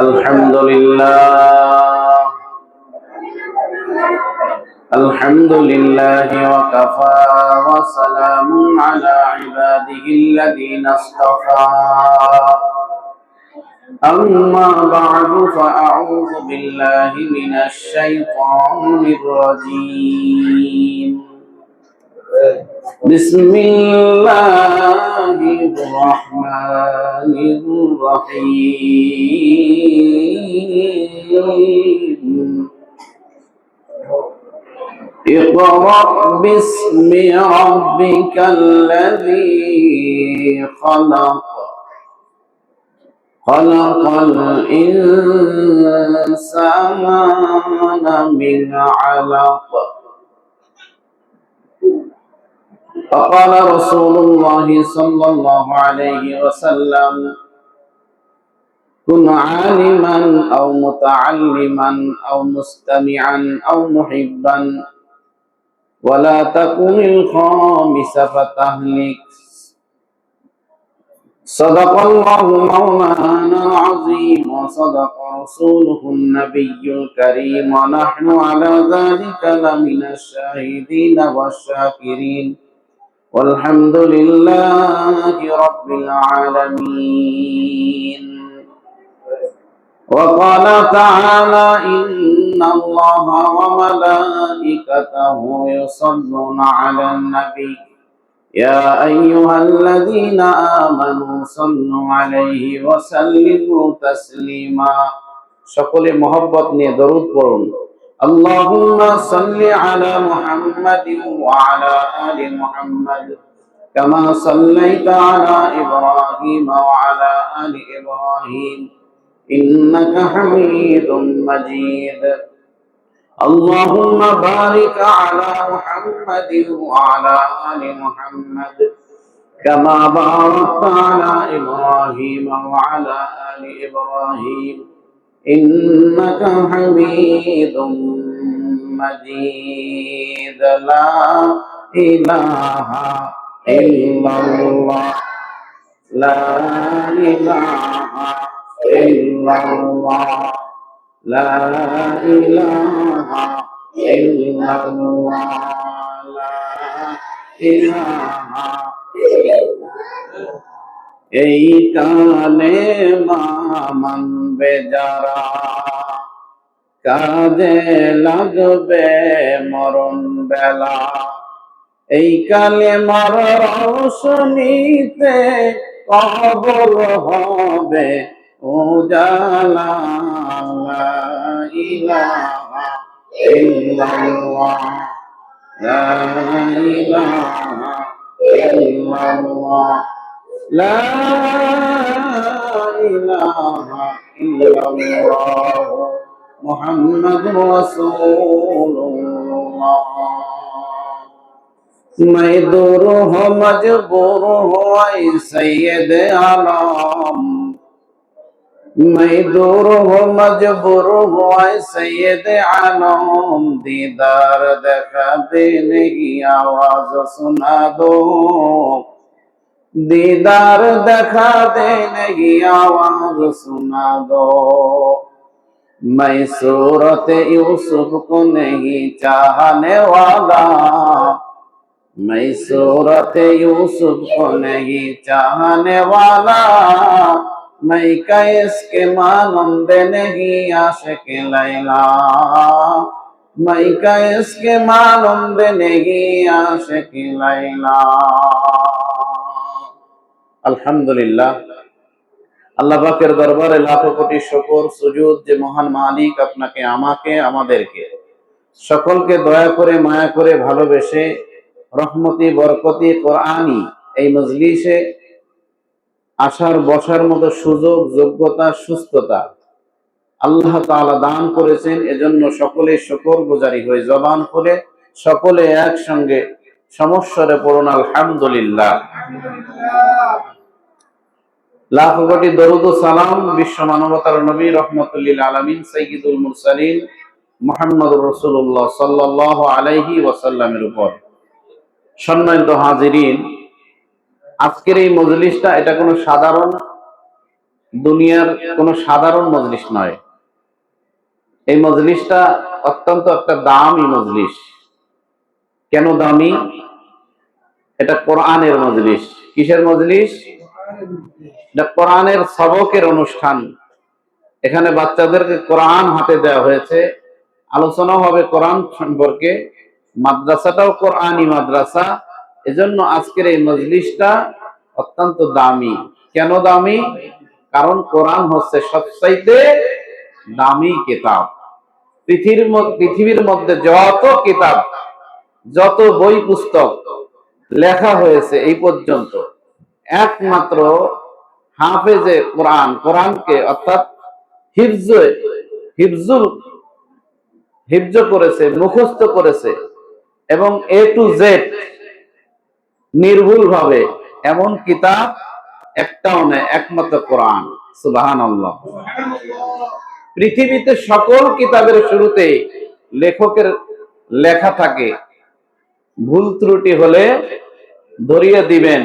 الحمد لله الحمد لله وكفى وسلام على عباده الذين اصطفى أما بعد فأعوذ بالله من الشيطان الرجيم بسم الله الرحمن الرحيم اقرأ باسم ربك الذي خلق خلق الإنسان من علق فقال رسول الله صلى الله عليه وسلم كن عالما أو متعلما أو مستمعا أو محبا ولا تكن الخامس فتهلك صدق الله مولانا العظيم وصدق رسوله النبي الكريم ونحن على ذلك لمن الشاهدين والشاكرين والحمد لله رب العالمين وقال تعالى إن الله وملائكته يصلون على النبي يا أيها الذين آمنوا صلوا عليه وسلموا تسليما সকলে মহব্বত নিয়ে দরুদ পড়ুন اللهم صل على محمد وعلى آل محمد كما صليت على إبراهيم وعلى آل إبراهيم إنك حميد مجيد اللهم بارك على محمد وعلى آل محمد كما باركت على إبراهيم وعلى آل إبراهيم إنك حميد مجيد لا إله إلا الله لا إله إلا الله لا إله إلا الله لا إله এই কালে মানবে যারা কাজে লাগবে মরণ বেলা এই কালে মরার রোশনীতে কবর হবে উজালা লা ইলাহা ইল্লাল্লাহ লা ইলাহা ইল্লাল্লাহ লা ইলাহা ইল্লাল্লাহ মুহাম্মাদুর রাসূলুল্লাহ मैं दूर हो मजबूर हो ऐ सैयद आलम मैं दूर हो मजबूर हो ऐ सैयद आलम दीदार देखा देने की आवाज सुना दो दीदार देखा देने की आवाज सुना दो मैं सूरत यूसुफ को नहीं चाहने वाला मैं सूरत यूसुफ को नहीं चाहने वाला मैं कैस के मानंद नहीं आशिक लैला मैं कैस के मानंद नहीं आशिक लैला আলহামদুলিল্লাহ আল্লাহ পাকের দরবারে লাখো কোটি শুকর সুজুদ যে মহান মালিক আপনাকে আমাকে আমাদেরকে সকলকে দয়া করে মায়া করে ভালোবেসে রহমতি বরকতি কোরআনি এই মজলিসে আসার বসার মতো সুযোগ যোগ্যতা সুস্থতা আল্লাহ তাআলা দান করেছেন এজন্য সকলে শুকরগুজারি হয়ে জবান খুলে সকলে একসঙ্গে সমস্বরে পড়ুন আলহামদুলিল্লাহ লাখ কোটি দরুদ ও সালাম বিশ্ব মানবতার নবী রাহমাতুল লিল আলামিন সাইয়্যিদুল মুরসালিন মুহাম্মদুর রাসূলুল্লাহ সাল্লাল্লাহু আলাইহি ওয়াসাল্লামের উপর। সম্মানিত হাজিরিন, আজকের এই মজলিসটা এটা কোনো সাধারণ দুনিয়ার কোনো সাধারণ মজলিস নয়। এই মজলিসটা অত্যন্ত একটা দামি মজলিস। কেন দামি? এটা কোরআনের মজলিস। কিসের মজলিস? এটা কোরআনের সবকের অনুষ্ঠান। এখানে বাচ্চাদেরকে কোরআন হাতে দেওয়া হয়েছে, আলোচনা হবে কোরআন সম্পর্কে। মাদ্রাসাটাও কোরআনই মাদ্রাসা। এজন্য আজকের এই মজলিসটা অত্যন্ত দামি। কেন দামি? কারণ কোরআন হচ্ছে সবচাইতে দামি কিতাব। পৃথিবীর মধ্যে যত কিতাব, যত বই পুস্তক লেখা হয়েছে এই পর্যন্ত, একমাত্র হাফেজে কোরআন, কোরআনকে অর্থাৎ হিফজ করেছে, মুখস্থ করেছে এবং এ টু জেড নির্ভুল ভাবে, এমন কিতাব একটাও নেই, একমাত্র কোরআন। সুবহানাল্লাহ। পৃথিবীতে সকল কিতাবের শুরুতে লেখকের লেখা থাকে, ভুল ত্রুটি হলে ধরিয়ে দিবেন,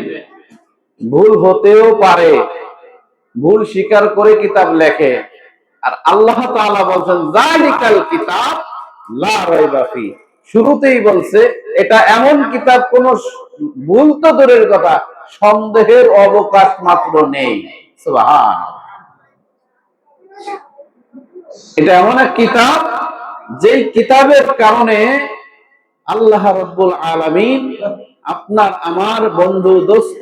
ভুল হতেও পারে, ভুল স্বীকার করে কিতাব লেখে। আর আল্লাহ তাআলা বলছেন যালিকাল কিতাব লা রাইবা ফি, শুরুতেই বলছে এটা এমন কিতাব, কোন ভুল তো দূরের কথা, সন্দেহের অবকাশ মাত্র নেই। সুবহানাল্লাহ। এটা এমন এক কিতাব, যেই কিতাবের কারণে আল্লাহ রাব্বুল আলামিন আপনার আমার বন্ধু দোস্ত,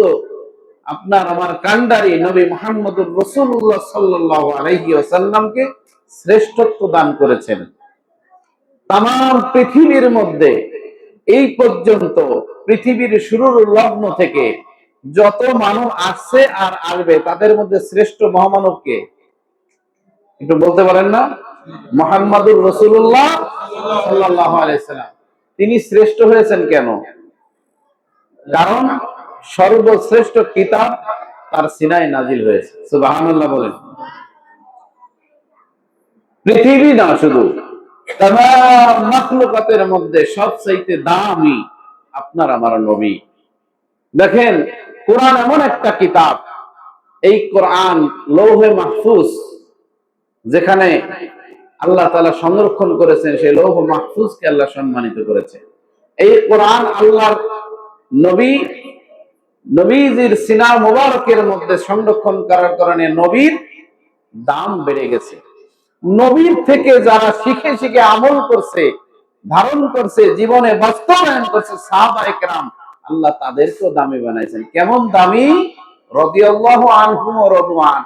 আপনার আমার কান্ডারি নবী মুহাম্মদুর রাসূলুল্লাহ সাল্লাল্লাহু আলাইহি ওয়াসাল্লামকে শ্রেষ্ঠত্ব দান করেছেন। তামাম পৃথিবীর মধ্যে এই পর্যন্ত, পৃথিবীর শুরুর লগ্ন থেকে যত মানব আসছে আর আসবে, তাদের মধ্যে শ্রেষ্ঠ মহামানব কে? একটু বলতে পারেন না? মুহাম্মদুর রাসূলুল্লাহ সাল্লাল্লাহু আলাইহি ওয়াসাল্লাম। তিনি শ্রেষ্ঠ হয়েছেন কেন? কারণ সর্বশ্রেষ্ঠ কিতাব তার সিনায় নাজিল হয়েছে। সুবহানাল্লাহ বলেন। পৃথিবী না, শুধু তামাম মাখলুকাতের মধ্যে সবচাইতে দামি আপনার আমার নবী। দেখেন, কোরআন এমন একটা কিতাব, এই কোরআন লৌহে মাহফুজ, যেখানে আল্লাহ তাআলা সংরক্ষণ করেছেন, সেই লৌহ মাহফুজকে আল্লাহ সম্মানিত করেছে। এই কোরআন আল্লাহর নবীজির সিনা মুবারকের মধ্যে সংরক্ষণ করার কারণে নবীর দাম বেড়ে গেছে। নবীর থেকে যারা শিখে শিখে আমল করছে, ধারণ করছে, জীবনে বাস্তবায়ন করছে, সাহাবায়ে কেরাম, আল্লাহ তাদেরকেও দামি বানাইছেন। কেমন দামি? রাদিয়াল্লাহু আনহুম ওয়া রাদু আন।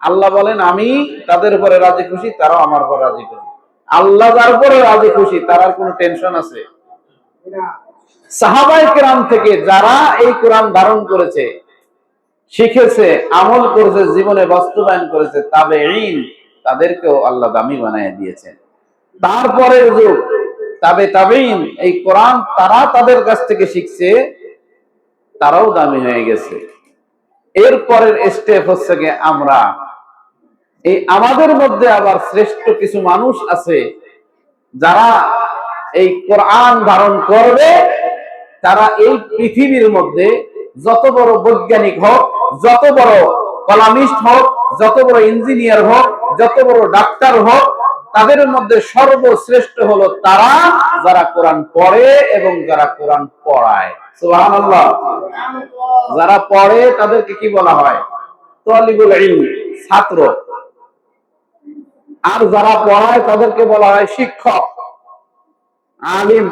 আল্লাহ বলেন আমি তাদের উপরে রাজি খুশি, তারাও আমার উপর রাজি খুশি। আল্লাহ যার উপরে রাজি খুশি, তার আর কোনো টেনশন আছে? সাহাবায়ে কেরাম থেকে যারা এই কোরআন ধারণ করেছে, শিখেছে, আমল করেছে, জীবনে বাস্তবায়ন করেছে, তাবেঈন, তাদেরকেও আল্লাহ দামি বানিয়ে দিয়েছেন। তারপরের যুগ তাবেঈন, এই কোরআন তারা তাদের কাছ থেকে শিখছে, তারাও দামি হয়ে গেছে। এরপরের স্টেপ হচ্ছে গিয়ে আমরা, এই আমাদের মধ্যে আবার শ্রেষ্ঠ কিছু মানুষ আছে, যারা এই কোরআন ধারণ করবে, তারা এই পৃথিবীর মধ্যে যত বড় বৈজ্ঞানিক হোক, যত বড় কলামিস্ট হোক, যত বড় ইঞ্জিনিয়ার হোক, যত বড় ডাক্তার হোক, তাদের মধ্যে সর্বশ্রেষ্ঠ হলো তারা যারা কোরআন পড়ে এবং যারা কোরআন পড়ায়। সুবহানাল্লাহ। যারা পড়ে তাদেরকে কি বলা হয়? তালিবুল ইলম, ছাত্র। আর যারা পড়ায় তাদেরকে বলা হয় শিক্ষক, আলিম।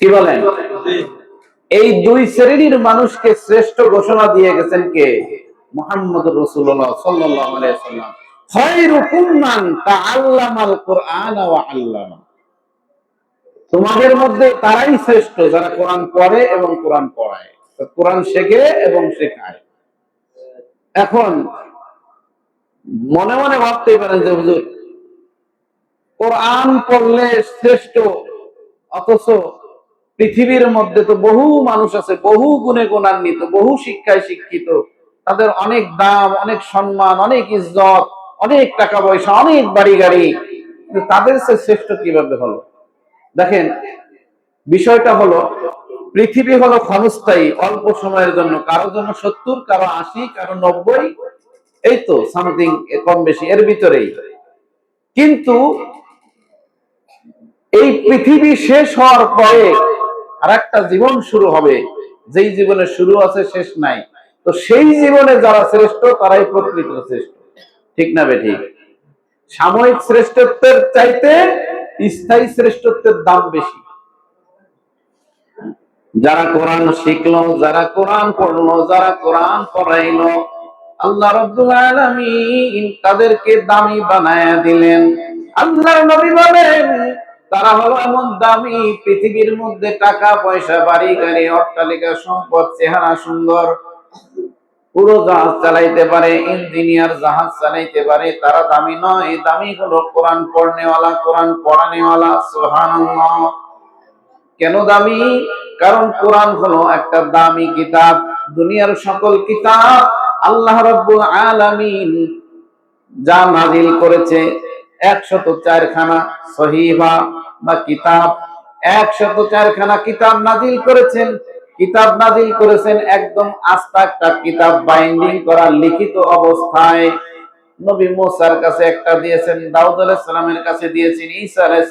কি বলেন? এই দুই শ্রেণীর মানুষকে শ্রেষ্ঠ ঘোষণা দিয়ে গেছেন কে? মুহাম্মদুর রাসূলুল্লাহ সাল্লাল্লাহু আলাইহি ওয়াসাল্লাম। খায়রুকুম মান তাআল্লামাল কুরআন ওয়া আল্লামা। তোমাদের মধ্যে তারাই শ্রেষ্ঠ যারা কোরআন পড়ে এবং কোরআন পড়ায়, কোরআন শেখে এবং শেখায়। এখন মনে মনে ভাবতেই পারেন যে হুজুর, কোরআন পড়লে শ্রেষ্ঠ, অথচ পৃথিবীর মধ্যে তো বহু মানুষ আছে, বহু গুণে গুণান্বিত, বহু শিক্ষায় শিক্ষিত, তাদের অনেক দাম, অনেক সম্মান, অনেক ইজ্জত, অনেক টাকা পয়সা, অনেক বাড়ি গাড়ি, তাদের সে শ্রেষ্ঠ কিভাবে হলো? দেখেন, বিষয়টা হলো পৃথিবী হলো ক্ষণস্থায়ী, অল্প সময়ের জন্য, কারো জন্য 70, কারো 80, কারো 90, এই তো সামথিং কম বেশি এর ভিতরেই। কিন্তু এই পৃথিবী শেষ হওয়ার পরে আর একটা জীবন শুরু হবে, যেই জীবনে শুরু আছে শেষ নাই। তো সেই জীবনে যারা শ্রেষ্ঠ তারাই প্রকৃত শ্রেষ্ঠ, ঠিক না বেঠিক? সাময়িক শ্রেষ্ঠত্বের চাইতে স্থায়ী শ্রেষ্ঠত্বের দাম বেশি। যারা কোরআন শিখলো, যারা কোরআন পড়লো, যারা কোরআন পড়াইলো, আল্লাহ রাব্বুল আলামিন তাদেরকে দামি বানায়া দিলেন। আল্লাহর নবী বলেন তারা হলো এমন দামি, পৃথিবীর মধ্যে টাকা পয়সা, বাড়ি গাড়ি, অট্টালিকা, সম্পদ, চেহারা সুন্দর, পুরো জাহাজ চালাইতে পারে, ইঞ্জিনিয়ার জাহাজ চালাইতে পারে, তারা দামি নয়। দামি হলো কোরআন পড়নেওয়ালা, কোরআন পড়ানেওয়ালা। সুবহানাল্লাহ। কেন দামি? কারণ কোরআন হলো একটা দামি কিতাব। দুনিয়ার সকল কিতাব আল্লাহ রাব্বুল আলামিন যা নাজিল করেছে 104 খানা সহিফা বা কিতাব, 104 খানা কিতাব নাজিল করেছেন। কিতাব নাজিল করেছেন একদম আস্তা একটা কিতাব, বাইন্ডিং করা, লিখিত অবস্থায়। নবী মুসার কাছে একটা দিয়েছেন, দাউদ আলাইহিস সালামের কাছে দিয়েছেন, ঈসা আলাইহিস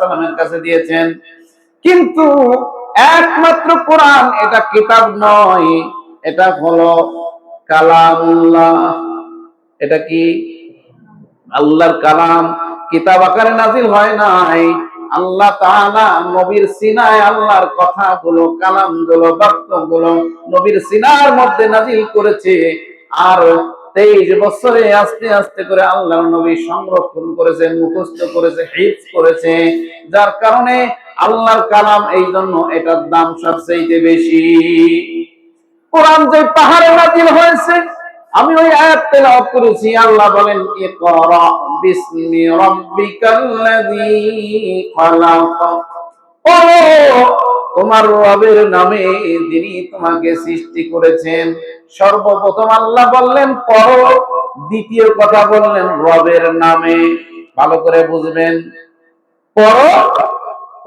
সালামের কাছে দিয়েছেন। কিন্তু একমাত্র কোরআন এটা কিতাব নয়, এটা হলো কালামুল্লাহ। এটা কি? আল্লাহর কালাম। কিতাব আকারে নাজিল হয় নাই। আল্লাহ তাআলা নবীর সিনায় আল্লাহর কথাগুলো, কালামগুলো, বাক্যগুলো নবীর সিনার মধ্যে নাজিল করেছে। আর 23 বছরে আস্তে আস্তে করে আল্লাহর নবী সংরক্ষণ করেছে, মুখস্থ করেছে, হিফজ করেছে। যার কারণে আল্লাহর কালাম, এই জন্য এটার দাম সবচেয়ে বেশি। কোরআন যে পাহাড়ে নাজিল হয়েছে, আমি ওই আয়াত তেলাওয়াত করেছি। আল্লাহ বলেন ইকরা বিসমি রাব্বিকাল্লাযী খালাক, পড়ো তোমার রবের নামে যিনি তোমাকে সৃষ্টি করেছেন। সর্বপ্রথম আল্লাহ বললেন পড়ো, দ্বিতীয় কথা বললেন রবের নামে। ভালো করে বুঝবেন, পড়ো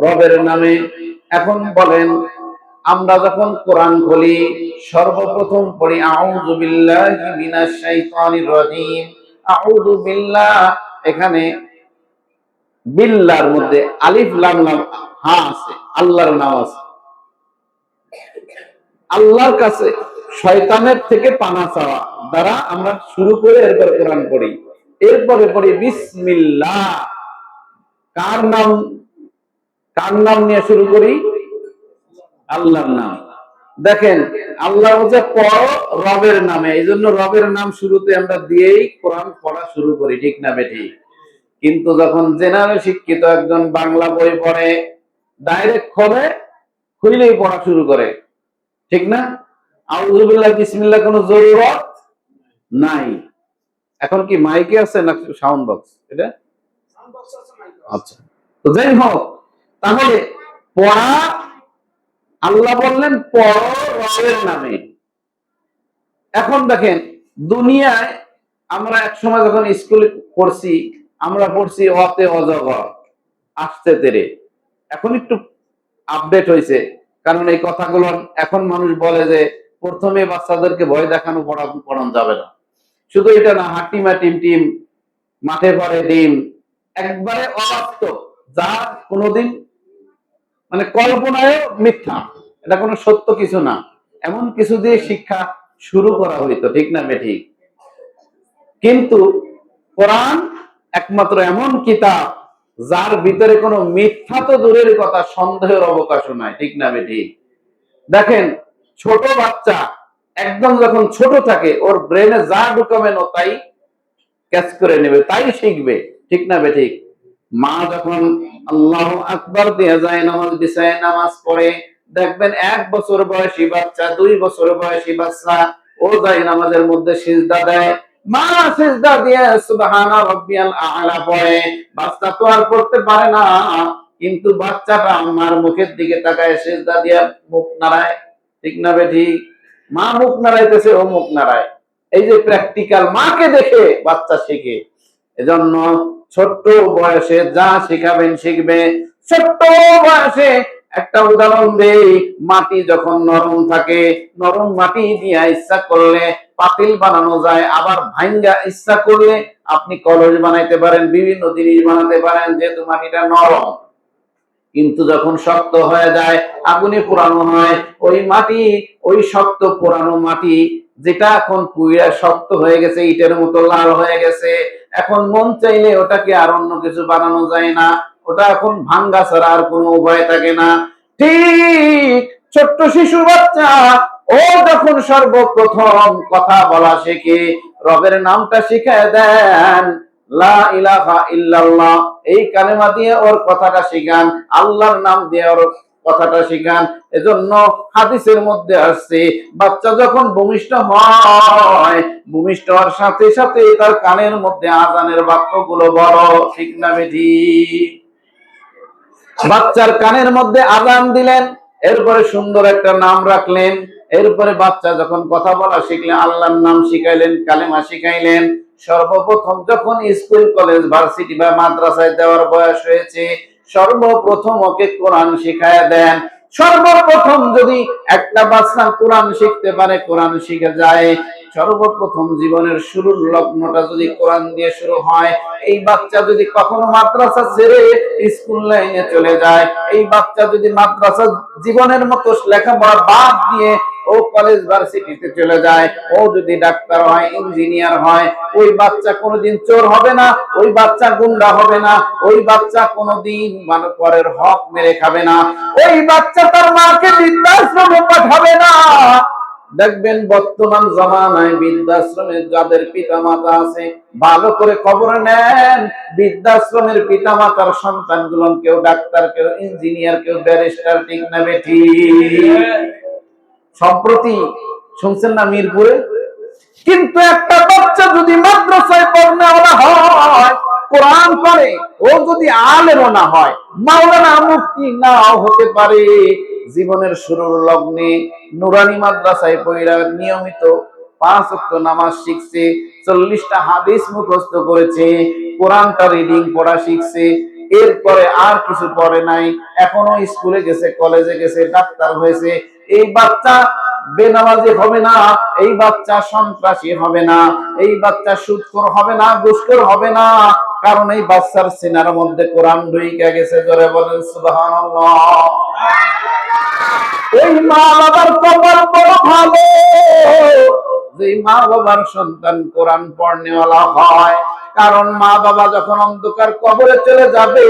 রবের নামে। এখন বলেন, আমরা যখন কোরআন খুলি সর্বপ্রথম পড়ি আউযু বিল্লাহি মিনাশ শাইতানির রাজীম। আউযু বিল্লাহ, এখানে বিল্লাহর মধ্যে আলিফ লাম লাম হা আছে, আল্লাহর নাম আছে। আল্লাহর কাছে শয়তানের থেকে পানা চাওয়া দ্বারা আমরা শুরু করে এরপর কোরআন পড়ি। এরপরে পড়ি বিসমিল্লাহ। কার নাম, কার নাম নিয়ে শুরু করি? আল্লাহর নাম। দেখেন আল্লাহ বলছে পড়ো রবের নামে, এই জন্য রবের নাম শুরুতে আমরা দিয়েই কোরআন পড়া শুরু করি, ঠিক না বেঠিক? কিন্তু যখন জেনারেল শিক্ষিত একজন বাংলা বই পড়ে, ডাইরেক্ট খোলে, খুইলেই পড়া শুরু করে, ঠিক না? আউযু বিল্লাহ বিসমিল্লাহ কোনো জরুরত নাই। এখন কি মাইকে আছে না সাউন্ড বক্স? এটা আচ্ছা, তো যাই হোক, তাহলে পড়া, আল্লাহ বললেন পড়ো রবের নামে। এখন দেখেন দুনিয়ায় আমরা এক সময় যখন স্কুলে পড়ছি, আমরা পড়ছি অতে অজগর, আসতে তেরে। এখন একটু আপডেট হয়েছে, কারণ এই কথাগুলো এখন মানুষ বলে যে প্রথমে বাচ্চাদেরকে ভয় দেখানো পড়ানো যাবে না। শুধু এটা না, হাটিমা টিম টিম, মাঠে পড়ে ডিম, একবারে অবাস্তব, যা কোনোদিন মানে কল্পনায় মিথ্যা, এটা কোনো সত্য কিছু না। এমন কিছু দিয়ে শিক্ষা শুরু করা হইতো, ঠিক না বেঠিক? কিন্তু কোরআন একমাত্র এমন কিতাব যার ভিতরে কোনো মিথ্যা তো দূরের কথা, সন্দেহের অবকাশও নাই, ঠিক না বেঠিক? দেখেন ছোট বাচ্চা একদম যখন ছোট থাকে, ওর ব্রেনে যা ঢুকাবেন ও তাই ক্যাচ করে নেবে, তাই শিখবে, ঠিক না বেঠিক? মা যখন আল্লাহু আকবার দিয়ে যায় নামাজ বিছায় নামাজ পড়ে, দেখবেন 1 বছর বয়সী বাচ্চা, 2 বছর বয়সী বাচ্চা, ও যায় নামাজের মধ্যে সিজদা দেয়, মা সিজদা দিয়ে সুবহানা রাব্বিয়াল আ'লা পড়ে। বাচ্চা তো আর পড়তে পারে না, কিন্তু বাচ্চাটা আমার মুখের দিকে তাকায় সিজদা দিয়ে মুখ নাড়ায়, ঠিক না বেঠিক? মা মুখ নাড়াইতেছে, ও মুখ নাড়ায়। এই যে প্র্যাকটিক্যাল, মাকে দেখে বাচ্চা শিখে। এজন্য ছোট্ট বয়সে যা শিখাবেন শিখবে। ছোট্ট বয়সে একটা উদাহরণ দেই, মাটি যখন নরম থাকে, নরম মাটি দিয়ে ইচ্ছা করলে পাতিল বানানো যায়, আবার ভাঙ্গা ইচ্ছা করলে আপনি কলস বানাইতে পারেন, বিভিন্ন জিনিস বানাতে পারেন, যেহেতু মাটিটা নরম। কিন্তু যখন শক্ত হয়ে যায়, আগুনে পোড়ানো হয়, ওই মাটি, ওই শক্ত পোড়ানো মাটি যেটা এখন পুড়ে শক্ত হয়ে গেছে, ইটের মতো লাল হয়ে গেছে, এখন মন চাইলে ওটাকে আর অন্য কিছু বানানো যায় না, ওটা এখন ভাঙ্গা ছাড়া আর কোনো উপায় থাকে না। ঠিক ছোট্ট শিশু বাচ্চা, ও যখন সর্বপ্রথম কথা বলা শেখে, রবের নামটা শিখায় দেন, লা ইলাহা ইল্লাল্লাহ, এই কালেমা দিয়ে ওর কথাটা শিখান, আল্লাহর নাম দিয়ে ওর কথাটা শিখান। এজন্য হাদিসের মধ্যে আসছে, বাচ্চা যখন ভূমিষ্ঠ হয়, ভূমিষ্ঠ হওয়ার সাথে সাথে তার কানের মধ্যে আযানের বাক্যগুলো বড়, ঠিক না বেঠিক? বাচ্চার কানের মধ্যে আযান দিলেন, এরপরে সুন্দর একটা নাম রাখলেন, এরপরে বাচ্চা যখন কথা বলা শিখলেন, আল্লাহর নাম শিখাইলেন, কালেমা শিখাইলেন। সর্বপ্রথম যখন স্কুল কলেজ ভার্সিটি বা মাদ্রাসায় দেওয়ার বয়স হয়েছে, সর্বপ্রথম ওকে কোরআন শিখায় দেন। সর্বপ্রথম যদি একটা বাচ্চা কোরআন শিখতে পারে, কোরআন শিখে যায়, সর্বপ্রথম জীবনের শুরুর লগ্নটা যদি কোরআন দিয়ে শুরু হয়, এই বাচ্চা যদি কখনো মাদ্রাসা ছেড়ে স্কুল লাইনে চলে যায়, এই বাচ্চা যদি মাদ্রাসা জীবনের মতো লেখাপড়া বাদ দিয়ে ও কলেজ ভার্সিটিতে চলে যায়, ও যদি ডাক্তার হয়, ইঞ্জিনিয়ার হয়, ওই বাচ্চা কোনোদিন চোর হবে না, ওই বাচ্চা গুন্ডা হবে না, ওই বাচ্চা কোনোদিন পরের হক মেরে খাবে না, ওই বাচ্চা তার মাকে বৃদ্ধাশ্রমে পাঠাবে না। দেখবেন বর্তমান জামানায় বৃদ্ধাশ্রমে যাদের পিতা মাতা আছে, ভালো করে খবর নেন, বৃদ্ধাশ্রমের পিতা মাতার সন্তানগুলো কেউ ডাক্তার, কেউ ইঞ্জিনিয়ার, কেউ ব্যারিস্টার, ঠিক না বেঠিক? সম্প্রতি শুনছেন না মিরপুরে? কিন্তু একটা বাচ্চা যদি মাদ্রাসায় পড়নেওয়ালা হয়, কোরআন পড়ে, ও যদি আলেমও না হয়, মাওলানা মুফতি নাও হতে পারে, জীবনের শুরুর লগ্নে নুরানি মাদ্রাসায় পড়া নিয়মিত 5 ওয়াক্ত নামাজ শিখছে, 40টা হাদিস মুখস্থ করেছে, কোরআনটা রিডিং পড়া শিখছে, এরপরে আর কিছু পড়ে নাই, এখনো স্কুলে গেছে, কলেজে গেছে, ডাক্তার হয়েছে, এই বাচ্চা বেনামাজি হবে না, এই বাচ্চা সন্ত্রাসী হবে না, এই বাচ্চা সুদখোর হবে না, ঘুষখোর হবে না, কারণ এই বাচ্চার সিনার মধ্যে কোরআন ঢুইকা গেছে। জোরে বলেন সুবহানাল্লাহ। এই মা বাবার কপাল বড় ভালো, যে মা বাবার সন্তান কোরআন পড়নেওয়ালা হয়, কারণ মা বাবা যখন অন্ধকার কবরে চলে যাবে,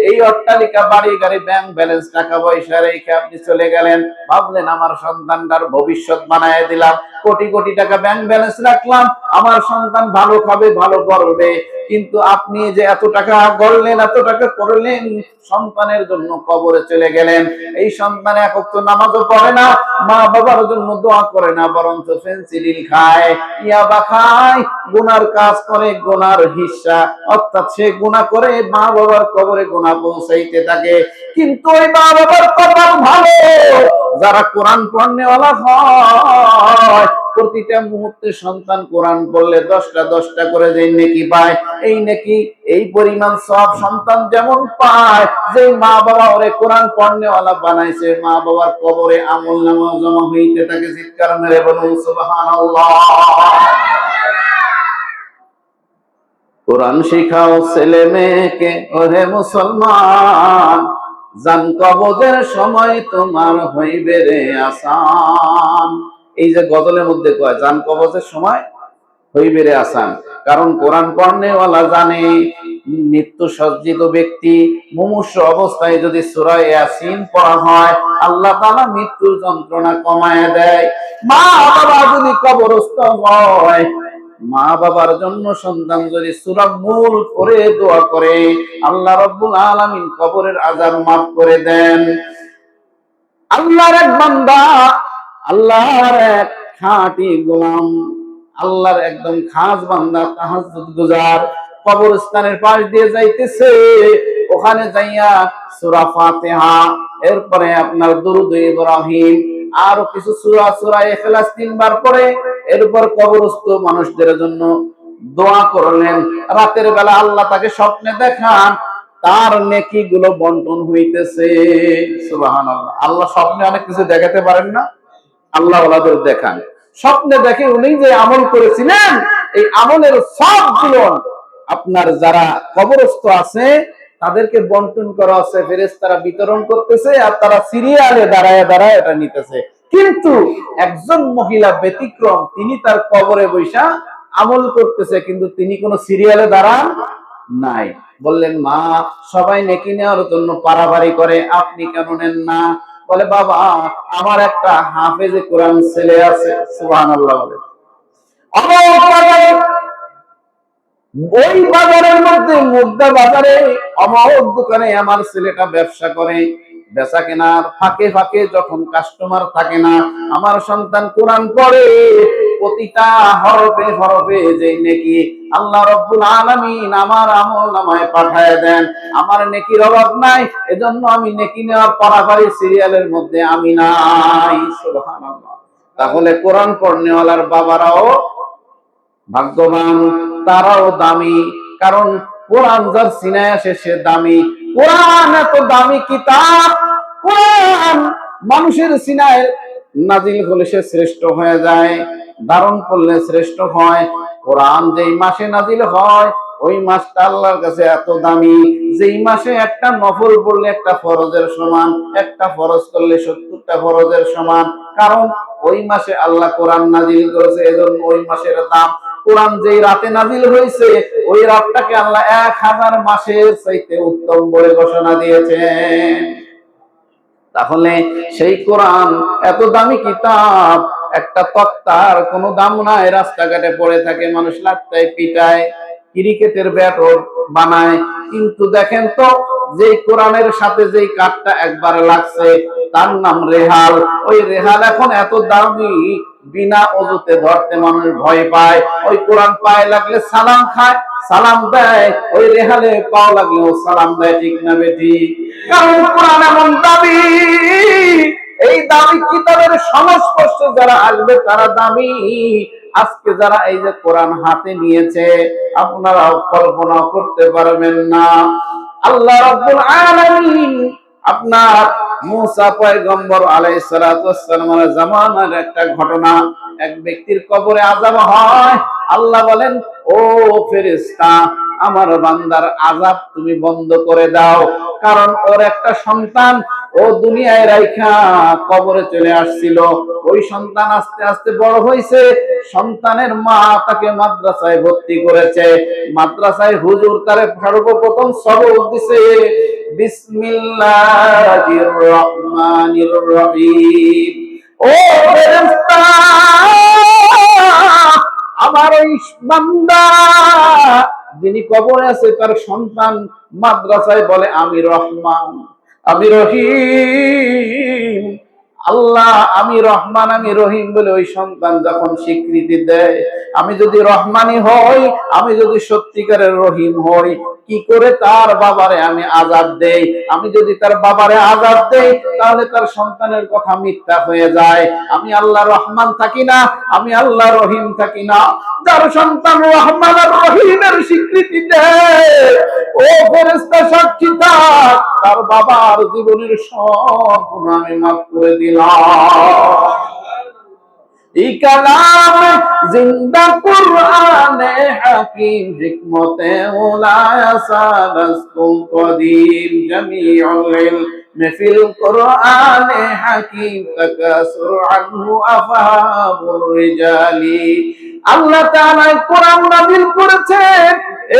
এই অট্টালিকা, বাড়ি গাড়ি, ব্যাংক ব্যালেন্স, টাকা পয়সা রেখে আপনি চলে গেলেন, ভাবলেন আমার সন্তানটার ভবিষ্যৎ বানায় দিলাম, কোটি কোটি টাকা ব্যাংক ব্যালেন্স রাখলাম, আমার সন্তান ভালো খাবে, ভালো পড়বে, কিন্তু আপনি যে এত টাকা গড়লেন, এত টাকা করলেন, সন্তানের জন্য কবরে চলে গেলেন, এই সন্তান এক ওয়াক্ত নামাজও পড়ে না, মা বাবার জন্য দোয়া করে না, বরঞ্চ ফেন্সিডিল খায়, ইয়াবা খায়, গুনার কাজ করে, গুনার হিস্সা, অর্থাৎ সে গুনাহ করে মা বাবার কবরে গুনাহ পৌঁছাইতে থাকে। কিন্তু ওই মা বাবার কপাল ভালো, যারা কোরআন পড়নেওয়ালা হয়, প্রতিটা মুহূর্তে সন্তান কোরআন পড়লে 10টা করে যে নেকি পায়, এই নেকি, এই পরিমাণ সব সন্তান যেমন পায়, যে মা বাবা ওরে কোরআন পড়নেওয়ালা বানাইছে, মা বাবার কবরে আমলনামা জমা হইতে থাকে। চিৎকার মেরে বলুন সুবহানাল্লাহ। কোরআন শিখাও ছেলে মেয়েকে, ওহে মুসলমান, জান কবজের সময় তোমার হইবে রে আসান। এই যে গজলের মধ্যে কয় জান কবজের সময় হইবে রে আসান, কারণ কোরআন পড়নেওয়ালা জানে মৃত্যু সজ্জিত ব্যক্তি মুমূর্ষু অবস্থায় যদি সূরা ইয়াসিন পড়া হয়, আল্লাহ তাআলা মৃত্যুর যন্ত্রণা কমায় দেয়। মা বাবা যদি কবরস্থ হয়, মা বাবার জন্য সন্তান যদি সূরা মুলক পড়ে দোয়া করে, আল্লাহ রাব্বুল আলামিন কবরের আযাব মাফ করে দেন। আল্লাহর এক বান্দা, আল্লাহর এক খাঁটি গোলাম, আল্লাহর একদম খাস বান্দা, তাহাজ্জুদ গুজার, কবরস্থানের পাশ দিয়ে যাইতেছে, ওখানে যাইয়া সূরা ফাতিহা, এরপরে আপনার দুরূদ ইব্রাহিম, আরো কিছু সূরা, সূরা ইখলাস 3 বার পড়ে, এরপর কবরস্থ মানুষদের জন্য দোয়া করলেন। রাতের বেলা আল্লাহ তাকে স্বপ্নে দেখান, তার নেকি গুলো বন্টন হইতেছে। সুবহানাল্লাহ। আল্লাহ স্বপ্নে অনেক কিছু দেখাতে পারেন না, আল্লাহ ওনাদের দেখান। স্বপ্নে দেখে উনি যে আমল করেছিলেন এই আমলের সবগুলো আপনার যারা কবরস্থ আছে তাদেরকে বন্টন করা আছে, ফেরেশতারা বিতরণ করতেছে আর তারা সিরিয়ালে দাঁড়ায় দাঁড়ায় এটা নিতেছে। কিন্তু একজন মহিলা ব্যতিক্রম, তিনি তার কবরে বৈশা আমল করতেছে, কিন্তু তিনি কোনো সিরিয়ালে দাঁড়ান নাই। বললেন, মা, সবাই নেকি নেওয়ার জন্য পারাবারি করে, আপনি কেন নেন না? বলে, বাবা, আমার একটা হাফেজে কোরআন ছেলে আছে। সুবহানাল্লাহ। বলে, ওই বাজারের মধ্যে মুগদা বাজারে অমর দোকানে আমার ছেলেটা ব্যবসা করে, বেচা কেনার ফাঁকে ফাঁকে যখন কাস্টমার থাকে না, আমার সন্তান কোরআন পড়ে, প্রতিটা হরফে হরফে যে নেকি আল্লাহ রাব্বুল আলামিন আমার আমলনামায় পাঠায় দেন। আমার নেকির অভাব নাই, এজন্য আমি নেকি নেওয়ার পারাপারি সিরিয়ালের মধ্যে আমি নাই। সুবহানাল্লাহ। তাহলে কোরআন পড়নেওয়ালার বাবারাও ভাগ্যবান, তারাও দামি, কারণ কোরআন যার সিনায় আসে সে দামি। কোরআন এত দামি কিতাব, কোরআন মানুষের সিনায় নাজিল হলে সে শ্রেষ্ঠ হয়ে যায়, ধারণ করলে শ্রেষ্ঠ হয়। কোরআন যেই মাসে নাজিল হয় ওই মাসটা আল্লাহর কাছে এত দামি, যেই মাসে একটা নফল পড়লে একটা ফরজের সমান, একটা ফরজ করলে 70টা ফরজের সমান। কারণ ওই মাসে আল্লাহ কোরআন নাজিল করেছে, এজন্য ওই মাসের দাম। কোরআন যেই রাতে নাজিল হয়েছে ওই রাতটাকে আল্লাহ 1000 মাসের চাইতে উত্তম বলে ঘোষণা দিয়েছেন। তাহলে সেই কোরআন এত দামি কিতাব, একটা তক্তার কোনো দাম নাই, রাস্তাঘাটে পড়ে থাকে, মানুষ লাত্তায় পিটায়, ক্রিকেটের ব্যাটও বানায়। কিন্তু দেখেন তো, যে কোরআনের সাথে যেই কাঠটা একবার লাগছে তার নাম রেহাল। ওই রেহাল এখন এত দামি, বিনা অজুতে ধরতে মানুষ ভয় পায়। ওই কোরআন পায়ে লাগলে সালাম খায়, সালাম দেয়, ওই রেহালে পাও লাগলেও সালাম দেয়। ঠিক না বেটি? কারণ কোরআন এমন দামি, এই দামি কিতাবের সংস্পর্শে যারা আসবে তারা দামি। আজকে যারা এই যে কোরআন হাতে নিয়েছে আপনারা কল্পনা করতে পারবেন না। আল্লাহ রাব্বুল আলামিন আপনার মুসা পয়গম্বর আলাইহিস সালাতু ওয়াস সালামের জামানার একটা ঘটনা, এক ব্যক্তির কবরে আযাব হয়। আল্লাহ বলেন, ও ফেরেশতা, আমার বান্দার আযাব তুমি বন্ধ করে দাও, কারণ ওর একটা সন্তান ও দুনিয়ায় রাইখা কবরে চলে আসছিল। ওই সন্তান আস্তে আস্তে বড় হয়েছে, সন্তানের মা তাকে মাদ্রাসায় ভর্তি করেছে। মাদ্রাসায় হুজুর তারে সর্বপ্রথম সবক দিছে, বিসমিল্লাহির রহমানির রহিম। ও ফেরেশতা, আমার ওই বান্দা যিনি কবরে আছে তার সন্তান মাদ্রাসায় বলে আমি রহমান, আমি রহিম। আল্লাহ আমি রহমান আমি রহিম বলে ওই সন্তান যখন স্বীকৃতি দেয়, আমি যদি রহমানি হই, আমি যদি সত্যিকারের রহিম হই, কি করে তার বাবারে আমি আযাব দেই? আমি যদি তার বাবারে আযাব দেই তাহলে তার সন্তানের কথা মিথ্যা হয়ে যায়। আমি আল্লাহ রহমান থাকি না, আমি আল্লাহ রহিম থাকি না। যার সন্তান রহমান আর রহিমের স্বীকৃতি দেয়, ও ফেরেশতা সাক্ষী থাক, তার বাবার জীবনের সব গুনাহ আমি মাফ করে দিলাম। এই কালাম জিন্দা কুরআনে হাকিম, হিকমতে উলায়া সাদাসকুম কদিম, জামিউল ইলম ফিল কুরআনে হাকিম, তাকাসুর আনহু আফহামুর রিজালি। আল্লাহ তাআলা কোরআন নাযিল করেছেন,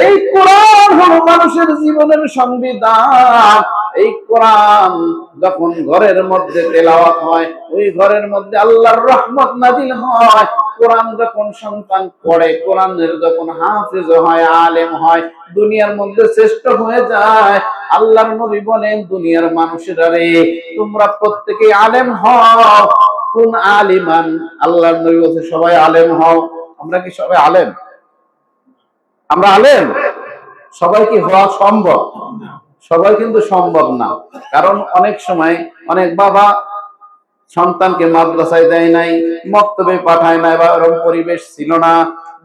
এই কোরআন হলো মানুষের জীবনের সংবিধান। এই কোরআন যখন ঘরের মধ্যে তেলাওয়াত হয়, ওই ঘরের মধ্যে আল্লাহর রহমত নাযিল হয়। কোরআন যখন সন্তান পড়ে, কোরআনের যখন হাফেজ হয়, আলেম হয়, দুনিয়ার মধ্যে শ্রেষ্ঠ হয়ে যায়। আল্লাহর নবী বলেন, দুনিয়ার মানুষেরা রে, তোমরা প্রত্যেকেই আলেম হও। কোন আলিমান, আল্লাহর নবী বলছে সবাই আলেম হও। আমরা কি সবাই আলেম? আমরা আলেম? সবাই কি হওয়া সম্ভব? সবাই কিন্তু সম্ভব না। কারণ অনেক সময় অনেক বাবা সন্তানকে মাদ্রাসায় দেয় নাই, মক্তবে পাঠায় নাই, বা এরকম পরিবেশ ছিল না,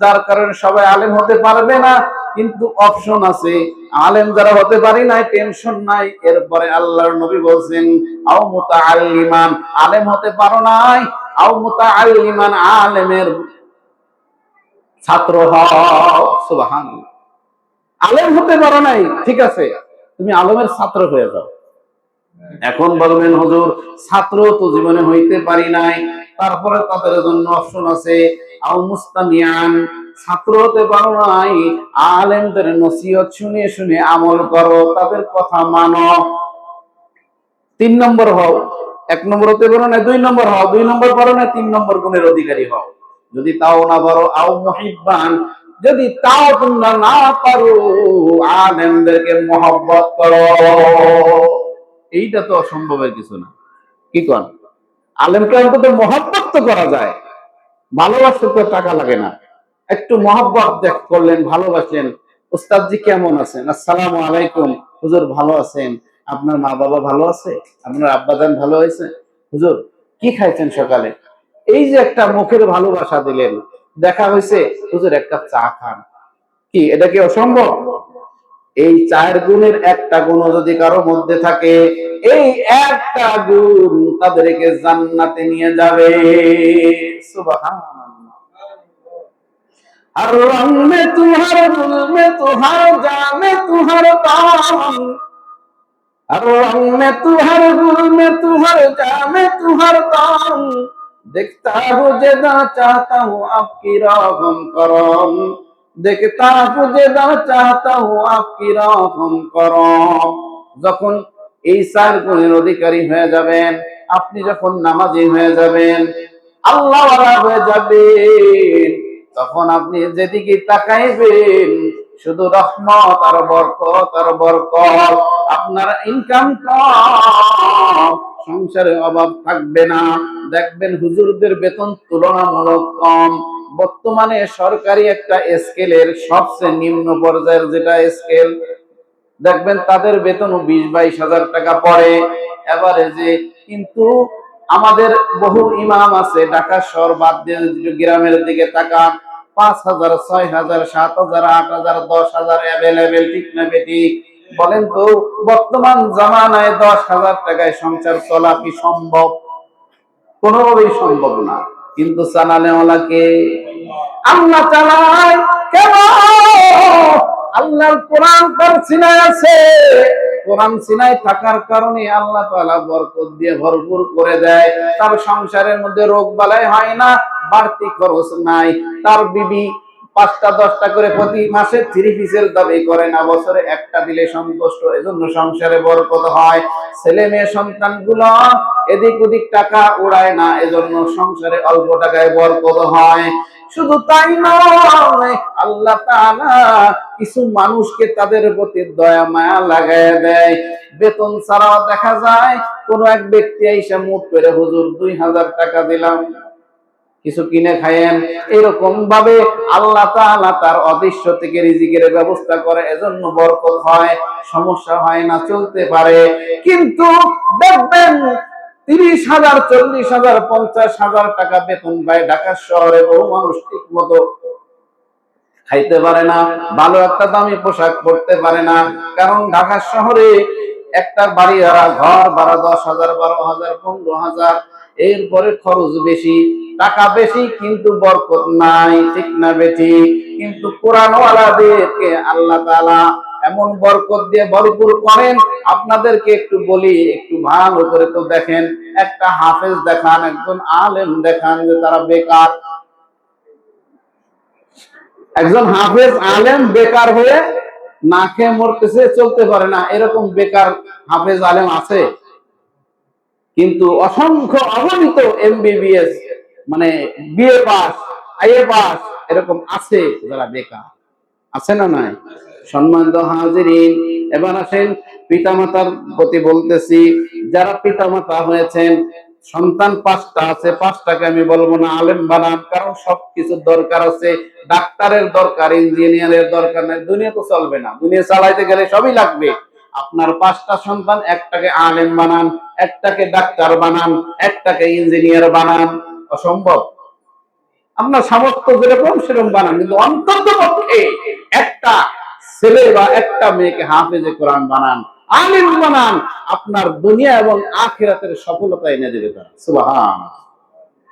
যার কারণে সবাই আলেম হতে পারবে না। কিন্তু অপশন আছে, আলেম যারা হতে পারি নাই টেনশন নাই। এরপরে আল্লাহর নবী বলছেন আও মুতাআল্লিমান, আলেম হতে পারো নাই, আও মুতাআল্লিমান, আলেমের ছাত্র হও। সুবহানাল্লাহ। আলেম হতে পারো নাই, ঠিক আছে, তুমি আলেমের ছাত্র হয়ে যাও। এখন বলবেন হুজুর ছাত্র তো জীবনে হইতে পারি নাই, তারপরে তাদের জন্য অপশন আছে আও মুস্তামিয়ান, ছাত্র হতে পারো নাই, আলেমদের নসিহত শুনে শুনে আমল করো, তাদের কথা মানো। 3 নম্বর হও। 1 নম্বর হতে পারো না, 2 নম্বর হও, 2 নম্বর পারো না, 3 নম্বর গুণের অধিকারী হও। যদি তাও না পারো আও মুহিব্বান, যদি তাও তোমরা না পারো আলেমদেরকে মহব্বত করো। এইটা তো অসম্ভবের কিছু না, কি কন? আলেমকে অন্তত মহব্বত তো করা যায়, ভালোবাসতে তো টাকা লাগে না। একটু মহব্বত দেখ করলেন, ভালোবাসলেন, উস্তাদজি কেমন আছেন, আসসালামু আলাইকুম, হুজুর ভালো আছেন, আপনার মা বাবা ভালো আছে, আপনার আব্বাজান ভালো হয়েছে, হুজুর কি খাইছেন সকালে, এই যে একটা মুখের ভালোবাসা দিলেন, দেখা হয়েছে হুজুর এক কাপ চা খান, কি এটা কি অসম্ভব? এই 4 গুণের একটা গুণ যদি কারো মধ্যে থাকে, এই একটা গুণ তাদেরকে জান্নাতে নিয়ে যাবে। সুবহানাল্লাহ। हर रंग में तुम्हारे दिल में तुम्हारे जान में तुम्हारे ताम, हर रंग में तुम्हारे दिल में तुम्हारे जान में तुम्हारे ताम, देखता हूँ जिदा चाहता हूँ आपकी रहम करम, देखता हूँ जिदा चाहता हूँ आपकी रहम करम। যখন এই 4 গুণের অধিকারী হয়ে যাবেন, আপনি যখন নামাজি হয়ে যাবেন, আল্লাহওয়ালা হয়ে যাবেন, তখন আপনি যেদিকে তাকাইবেন শুধু রহমত আর বরকত আর বরকত। আপনার ইনকাম কম, সংসারে অভাব থাকবে না। দেখবেন হুজুরদের বেতন তুলনামূলক কম। বর্তমানে সরকারি একটা স্কেলের সবচেয়ে নিম্ন পর্যায়ের যেটা স্কেল, দেখবেন তাদের বেতন 20-22 হাজার টাকা পড়ে এভারেজে। কিন্তু আমাদের বহু ইমাম আছে ঢাকা শহর বাদ দিয়ে গ্রামের দিকে তাকান, 5,000, 6,000, 7,000, 8,000, 10,000 অ্যাভেলেবেল, ঠিক না বেঠিক? বলেন তো বর্তমান জামানায় 10,000 টাকায় সংসার চলা কি সম্ভব? কোনোভাবেই সম্ভব না। কিন্তু চালানেওয়ালাকে আল্লাহ চালায় কেন? আল্লাহর কোরআন তার সিনায় আছে, কোরআন সিনায় থাকার কারণে আল্লাহ তাআলা বরকত দিয়ে ভরপুর করে দেয়। তার সংসারের মধ্যে রোগ বালাই হয় না, বাড়তি খরচ নাই। তার বিবি 5টা 10টা করে প্রতি মাসে 3 পিসের দাবি করে না, বছরে একটা দিলে সন্তুষ্ট। এজন্য সংসারে বরকত হয়। ছেলে মেয়ে সন্তানগুলো এদিক ওদিক টাকা উড়ায় না, এজন্য সংসারে অল্প টাকায় বরকত হয়। শুধু তাই নয়, আল্লাহ তাআলা কিছু মানুষকে তাদের প্রতি দয়া মায়া লাগায় দেয়। বেতন ছাড়াও দেখা যায় কোন এক ব্যক্তি এসে মুখ করে হুজুর 2,000 টাকা দিলাম, কিছু কিনে খায়েন। এরকম ভাবে আল্লাহ তাআলা তার অদৃশ্য থেকে রিজিকের ব্যবস্থা করে, এজন্য বরকত হয়, সমস্যা হয় না, চলতে পারে। কিন্তু দেখবেন 30,000, 40,000, 50,000 টাকা বেতন পায় ঢাকা শহরে বহু মানুষ ঠিক মতো খাইতে পারে না, ভালো একটা দামি পোশাক পরতে পারে না। কারণ ঢাকা শহরে একটা বাড়ি ভাড়া, ঘর ভাড়া 10,000, 12,000, 15,000, এরপরে খরচ বেশি, টাকা বেশি, কিন্তু বরকত নাই, ঠিক না বেঠিক? কিন্তু কোরআনওয়ালাদেরকে আল্লাহ তাআলা এমন বরকত দিয়ে ভরপুর করেন। আপনাদেরকে একটু বলি, একটু ভালো করে তো দেখেন, একটা হাফেজ দেখান, একজন আলেম দেখান যে তারা বেকার। একজন হাফেজ আলেম বেকার হয়ে না খেয়ে মরতেছে, চলতে পারে না, এরকম বেকার হাফেজ আলেম আছে? কিন্তু অসংখ্য অগণিত MBBS মানে বিএ পাস, আইএ পাস এরকম আছে যারা বেকার, আছে না নাই? সম্মানিত হাজিরিন, এবার আসেন পিতামাতার প্রতি বলতেছি, যারা পিতামাতা হয়েছেন, সন্তান 5টা আছে, 5টাকে আমি বলবো না আলেম বানান, কারণ সবকিছুর দরকার আছে। ডাক্তারের দরকার, ইঞ্জিনিয়ারের দরকার নাই, দুনিয়া তো চলবে না, দুনিয়া চালাইতে গেলে সবই লাগবে। আপনার 5টা সন্তান, একটাকে আলেম বানান, একটাকে ডাক্তার বানান, একটাকে ইঞ্জিনিয়ার বানান। অসম্ভব? আপনার সামর্থ্য যেরকম সেরকম বানান, কিন্তু অন্তত পক্ষে একটা ছেলে বা একটা মেয়েকে হাফেজে কোরআন বানান, আলিম বানান, আপনার দুনিয়া এবং আখিরাতের সফলতা এনে দেবে তারা। সুবহানাল্লাহ।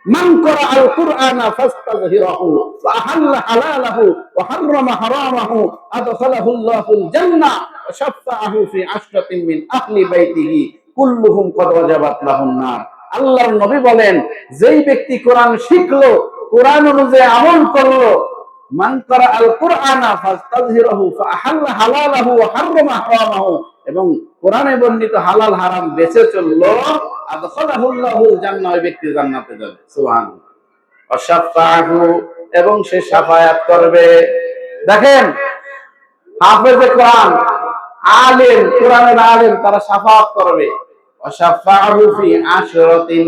মান ক্বারা আল কুরআনা ফাস্তাযহিরাহু ওয়া আহাল্লা হালালাহু ওয়া হাররামা হারামাহু আদখালাহু আল্লাহুল জান্নাহ ওয়া শাফাআহু ফি আশরাতিন মিন আহলি বাইতিহি কুল্লুহুম ক্বাদ ওয়াজাবাত লাহুন নার। আল্লাহর নবী বলেন, যেই ব্যক্তি কোরআন শিখলো, কোরআন অনুযায়ী আমল করলো, মান ক্বারা আল কুরআনা ফাস্তাযহিরাহু ফা আহাল্লা হালালাহু ওয়া হাররামা হারামাহু, এবং কোরআনে বর্ণিত হালাল হারাম বেঁচে চললো, আদখালাহুল্লাহুল জান্নাহ, ওই ব্যক্তি জান্নাতে যাবে। সুবহানাল্লাহ। ওয়াশাফাআহু, এবং সে শাফায়াত করবে। দেখেন, হাফেজে কোরআন, আলেম, কোরআনের আলেম, তারা শাফায়াত করবে। ওয়াশাফাআহু ফি আশরাতিন,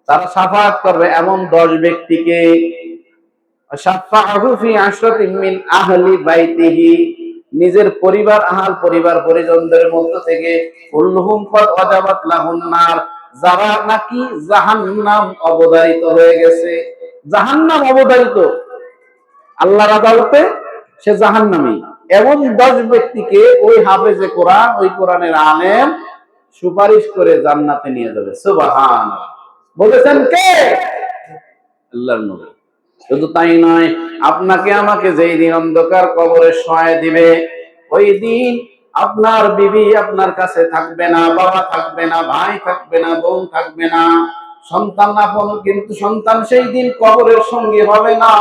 তারা শাফায়াত করবে এমন 10 ব্যক্তিকে। ওয়াশাফাআহু ফি আশরাতিন মিন আহলি বাইতিহি, নিজের পরিবার, আহাল পরিবার পরিজনদের মধ্য থেকে, কুল্লুহুম ক্বাদ ওয়াজাবাত লাহুন নার, যারা নাকি জাহান্নাম অবধারিত হয়ে গেছে। জাহান্নাম অবধারিত, আল্লাহর আদালতে সে জাহান্নামী, এমন 10 ব্যক্তিকে ওই হাফেজে কোরআন, ওই কোরআনের আলেম সুপারিশ করে জান্নাতে নিয়ে যাবে। সুবহানাল্লাহ। বলেছেন কে? আল্লাহর নবী। শুধু তাই নয়, আপনাকে আমাকে যেই দিন অন্ধকার কবরে শোয়ায় দিবে, ওই দিন আপনার বিবি আপনার কাছে থাকবে না, বাবা থাকবে না, ভাই থাকবে না, বোন থাকবে না, সন্তান আপন, কিন্তু সন্তান সেই দিন কবরের সঙ্গী হবে না,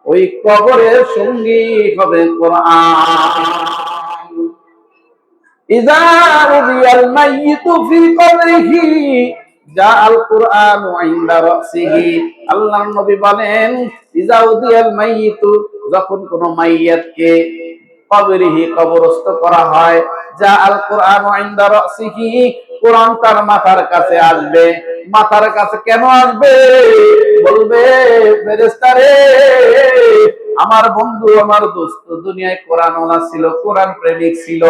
ওই কবরের সঙ্গী হবে কোরআন। ইযা উদিয়াল মাইয়িতু ফি কবরিহি জাআল কুরআনু ইনদা রাসিহি। আল্লাহর নবী বলেন, ইযা উদিয়াল মাইয়িতু, যখন কোন মাইয়াতকে কবরিহি, কবরস্থ করা হয়, জাআল কুরআনু ইনদা রাসিহি, কোরআন তার মাথার কাছে আসবে। মাথার কাছে কেন আসবে? বলবে, ফেরেশতা রে, আমার বন্ধু, আমার দোস্ত দুনিয়ায় কোরআনওয়ালা ছিল, কোরআন প্রেমিক ছিল,